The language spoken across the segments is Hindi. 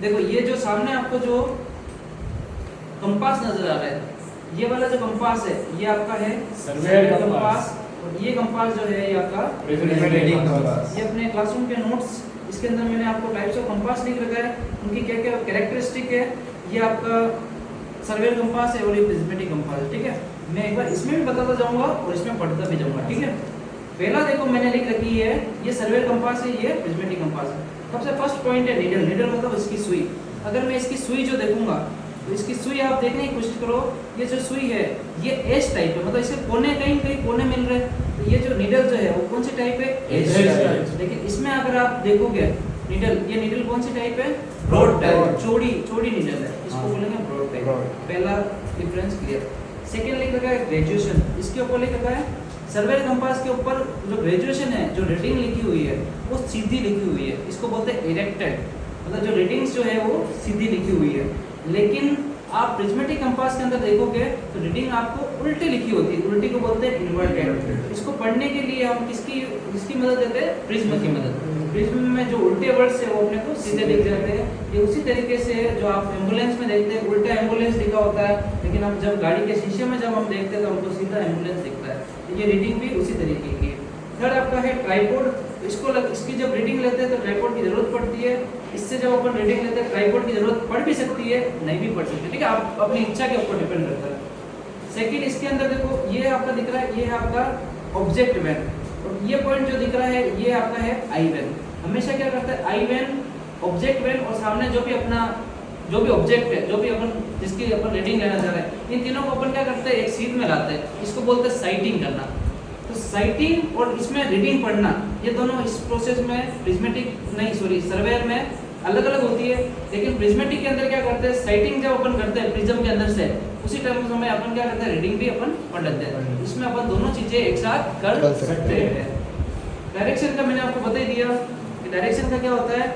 देखो ये जो सामने आपको जो कंपास नजर आ रहा है, ये वाला जो कंपास है ये आपका है सर्वेयर कंपास, और ये कंपास जो है ये आपका रीडिंग कंपास। ये अपने क्लासरूम के नोट्स इसके अंदर मैंने आपको टाइप्स ऑफ कंपास लिख रखा है, उनकी क्या क्या कैरेक्टरिस्टिक है। ये आपका सर्वेयर कंपास है और ये प्रिज्मेटिक कंपास है, ठीक है। मैं एक बार इसमें भी बताता जाऊंगा और इसमें पढ़ता भी जाऊंगा, ठीक है। पहला देखो मैंने लिख रखी है ये सर्वेयर कंपास है, ये प्रिज्मेटिक कंपास है। सबसे फर्स्ट पॉइंट है नीडल। नीडल मतलब इसकी सुई। अगर मैं इसकी सुई जो देखूंगा तो इसकी सुई आप देखने की कोशिश करो, ये जो सुई है ये एज टाइप है, मतलब इसके कोने कहीं कहीं कोने मिल रहे हैं। तो ये जो नीडल जो है वो कौन सी टाइप है, एज टाइप। लेकिन इसमें अगर आप देखोगे नीडल, ये नीडल कौन सी टाइप है, ब्रॉड टाइप, चौड़ी चौड़ी नीडल है, इसको बोलेंगे ब्रॉड टाइप। पहला डिफरेंस क्लियर। सेकंड लिख रखा है ग्रेजुएशन, इसके ऊपर लिख रखा है सर्वेयर कंपास के ऊपर जो ग्रेजुएशन है, जो रीडिंग लिखी हुई है वो सीधी लिखी हुई है, इसको बोलते हैं इरेक्टेड, मतलब जो रीडिंग्स जो है वो सीधी लिखी हुई है। लेकिन आप प्रिज्मेटिक कंपास के अंदर देखोगे तो रीडिंग आपको उल्टी लिखी होती है, उल्टी को बोलते हैं इन्वर्टेड। इसको पढ़ने के लिए हम किसकी मदद लेते हैं, प्रिज्म की मदद। प्रिज्म में जो उल्टे वर्ड्स है वो अपने को सीधे लिख जाते हैं। ये उसी तरीके से है जो आप एम्बुलेंस में देखते हैं उल्टा एम्बुलेंस लिखा होता है, लेकिन हम जब गाड़ी के शीशे में जब हम देखते हैं तो हमको सीधा एम्बुलेंस दिखता है। तो ये रीडिंग भी उसी तरीके की है। थर्ड आपका है ट्राइपॉड। इसकी जब रीडिंग लेते हैं तो ट्राइपॉड की जरूरत पड़ती है। इससे जब अपन रीडिंग लेते हैं ट्राइपॉड की जरूरत पड़ भी सकती है, नहीं भी पड़ सकती, ठीक है, आप अपनी इच्छा के ऊपर डिपेंड करता है। सेकंड इसके अंदर देखो ये आपका दिख रहा है, ये है आपका ऑब्जेक्ट वैन, और ये पॉइंट जो दिख रहा है ये आपका है आई वैन। हमेशा क्या करता है आई वैन, ऑब्जेक्ट वैन और सामने जो भी ऑब्जेक्ट है, जो भी अपन जिसकी अपन रीडिंग लेना चाह रहे हैं, इन तीनों को अपन क्या करते हैं एक सीध में लाते हैं, इसको बोलते हैं साइटिंग करना। तो साइटिंग और इसमें रीडिंग पढ़ना, ये दोनों इस प्रोसेस में सर्वेयर में अलग अलग होती है। लेकिन प्रिज्मेटिक के अंदर क्या करते हैं, साइटिंग जब अपन करते हैं प्रिज्म के अंदर से, उसी टर्म्स में अपन क्या करते हैं रीडिंग भी अपन पढ़ लेते हैं। इसमें अपन दोनों चीजें एक साथ कर सकते हैं। डायरेक्शन का मैंने आपको बता ही दिया कि डायरेक्शन का क्या होता है,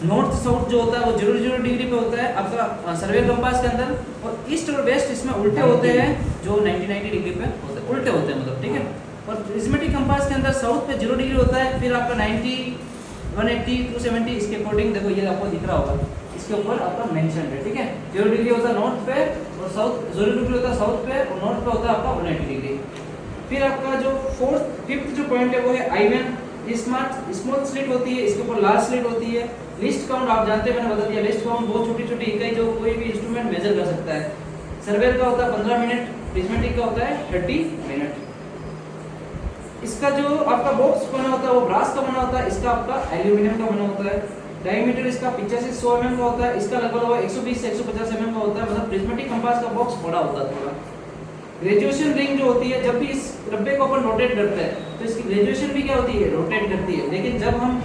नॉर्थ साउथ जो होता है वो 0 डिग्री पे होता है आपका सर्वेयर कंपास के अंदर, और ईस्ट और वेस्ट इसमें उल्टे होते हैं जो 90 डिग्री पे होते हैं, उल्टे होते हैं मतलब, ठीक है। और प्रिज्मेटिक कंपास के अंदर साउथ पे 0 डिग्री होता है, फिर आपका 90, 180, 270 इसके अकॉर्डिंग देखो ये आपको दिख रहा होगा, इसके ऊपर आपका मेंशन है, ठीक है। 0 डिग्री होता है नॉर्थ पे और साउथ, 0 डिग्री होता है साउथ पे और नॉर्थ पे होता है आपका 180 डिग्री। फिर आपका जो फिफ्थ जो पॉइंट है वो है आई वैन। स्मॉल स्लिट होती है, इसके ऊपर लार्ज स्लिट होती है। लिस्ट काउंट आप जानते हैं, मैंने बता दिया, लिस्ट काउंट बहुत छोटी छोटी इकाई जो कोई भी इंस्ट्रूमेंट मेजर कर सकता है। सर्वेयर का होता है 15 मिनट, प्रिज्मेटिक का होता है 30 मिनट। इसका जो आपका बॉक्स बना होता है वो ब्रास का बना होता है, इसका आपका एल्यूमिनियम का बना होता है। डायमीटर इसका 85-100 mm का होता है, इसका लगभग 120 से 150 mm का होता है, मतलब प्रिज्मेटिक कंपास का बॉक्स बड़ा होता है थोड़ा। ग्रेजुएशन रिंग जो होती है, जब भी इस डब्बे को अपन रोटेट करते हैं तो इसकी ग्रेजुएशन भी क्या होती है, रोटेट करती है। लेकिन जब हम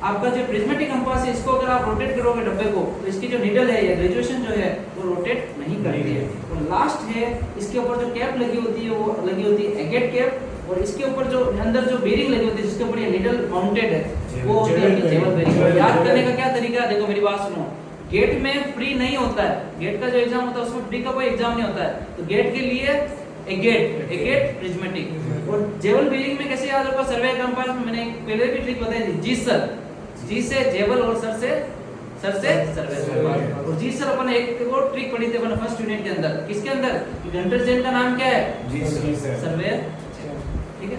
आपका जो प्रिज्मेटिक कंपास है इसको अगर आप रोटेट करोगे डब्बे को, तो इसकी जो नीडल है या ग्रेजुएशन जो है वो रोटेट नहीं करती है। और लास्ट है इसके ऊपर जो कैप लगी होती है वो लगी होती है एगेट कैप, और इसके ऊपर जो अंदर जो बेरिंग लगी होती है जिसके ऊपर ये नीडल माउंटेड है वो होती है जेवल बेरिंग। याद करने का क्या तरीका है, देखो मेरी बात सुनो, गेट में प्री नहीं होता है, गेट का जो एग्जाम होता है उसमें प्री का कोई एग्जाम नहीं होता है, तो गेट के लिए एगेट प्रिज्मेटिक। और जेवल बेरिंग में कैसे याद होगा, सर्वेयर कंपास में मैंने पहले भी ट्रिक बताई थी, जी से जेवल और सर से सर्वेयर। और जी सर अपन एक और ट्रिक पढ़ी थी अपन फर्स्ट यूनिट के अंदर, किसके अंदर, डिटर्जेंट का नाम क्या है, जी सर, सर्वेयर, ठीक है।